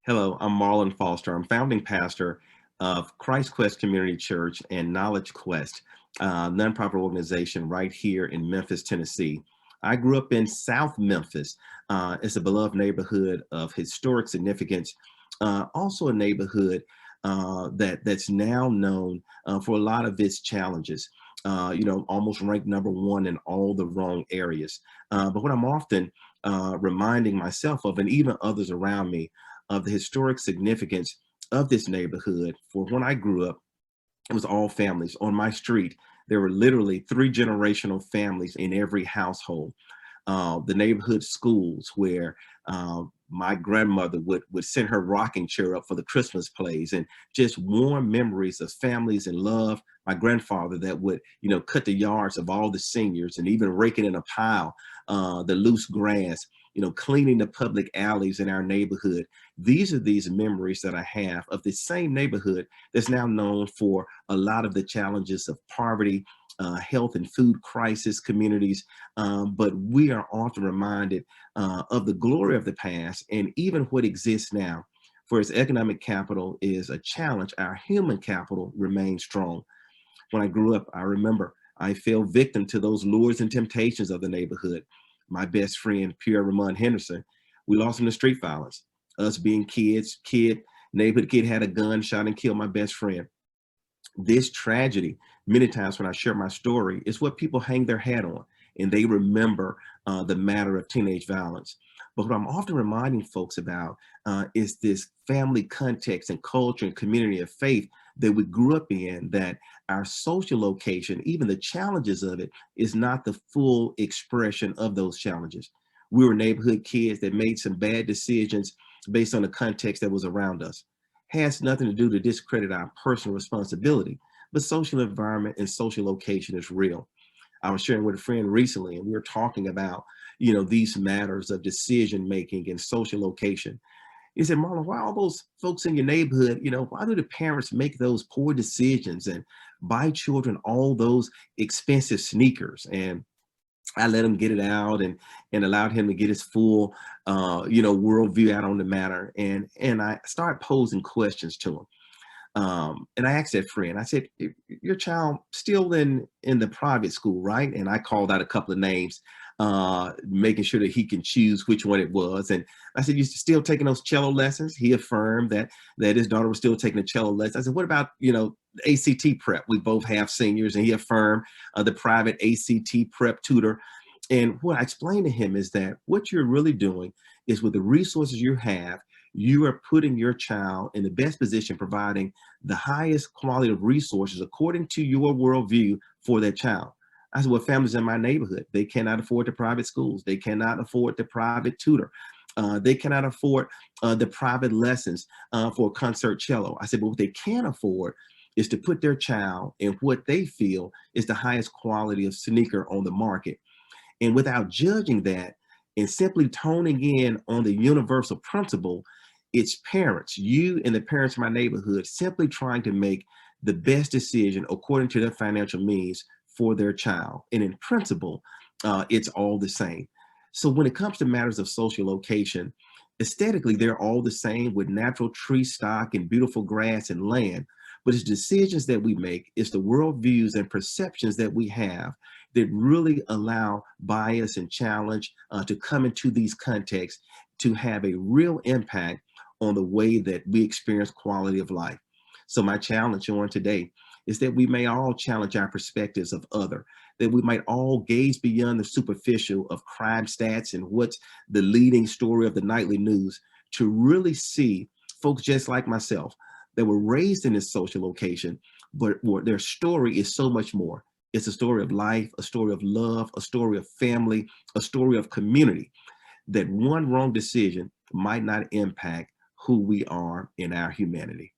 Hello, I'm Marlon Foster. I'm founding pastor of Christ Quest Community Church and Knowledge Quest, nonprofit organization right here in Memphis, Tennessee. I grew up in South Memphis. It's a beloved neighborhood of historic significance, also a neighborhood that's now known for a lot of its challenges. Almost ranked number one in all the wrong areas. But what I'm often reminding myself of, and even others around me, of the historic significance of this neighborhood. For when I grew up, it was all families. On my street, there were literally three generational families in every household. The neighborhood schools where my grandmother would send her rocking chair up for the Christmas plays, and just warm memories of families and love. My grandfather that would, cut the yards of all the seniors and even raking in a pile the loose grass, cleaning the public alleys in our neighborhood. These are these memories that I have of this same neighborhood that's now known for a lot of the challenges of poverty, health and food crisis communities. But we are often reminded of the glory of the past and even what exists now. For its economic capital is a challenge, our human capital remains strong. When I grew up, I remember I fell victim to those lures and temptations of the neighborhood. My best friend, Pierre Ramon Henderson, we lost him to street violence. Us being kids, neighborhood kid had a gun, shot and killed my best friend. This tragedy, many times when I share my story, is what people hang their hat on, and they remember the matter of teenage violence. But what I'm often reminding folks about is this family context and culture and community of faith that we grew up in, that our social location, even the challenges of it, is not the full expression of those challenges. We were neighborhood kids that made some bad decisions based on the context that was around us. Has nothing to do to discredit our personal responsibility, but social environment and social location is real. I was sharing with a friend recently, and we were talking about, these matters of decision making and social location. He said, Marlon, why all those folks in your neighborhood, why do the parents make those poor decisions and buy children all those expensive sneakers? And I let him get it out and allowed him to get his full, worldview out on the matter. And I started posing questions to him. And I asked that friend, I said, your child still in the private school, right? And I called out a couple of names, making sure that he can choose which one it was. And I said, you still taking those cello lessons? He affirmed that his daughter was still taking the cello lessons. I said, what about, ACT prep? We both have seniors, and he affirmed the private ACT prep tutor. And what I explained to him is that what you're really doing is, with the resources you have, you are putting your child in the best position, providing the highest quality of resources according to your worldview for that child. I said, well, families in my neighborhood, they cannot afford the private schools. They cannot afford the private tutor. They cannot afford the private lessons for concert cello. I said, but what they can afford is to put their child in what they feel is the highest quality of sneaker on the market. And without judging that and simply toning in on the universal principle, it's parents, you and the parents in my neighborhood, simply trying to make the best decision according to their financial means for their child. And in principle, it's all the same. So when it comes to matters of social location, aesthetically, they're all the same with natural tree stock and beautiful grass and land. But it's decisions that we make, it's the worldviews and perceptions that we have that really allow bias and challenge to come into these contexts to have a real impact on the way that we experience quality of life. So my challenge on today is that we may all challenge our perspectives of other, that we might all gaze beyond the superficial of crime stats and what's the leading story of the nightly news, to really see folks just like myself that were raised in this social location, but their story is so much more. It's a story of life, a story of love, a story of family, a story of community, that one wrong decision might not impact who we are in our humanity.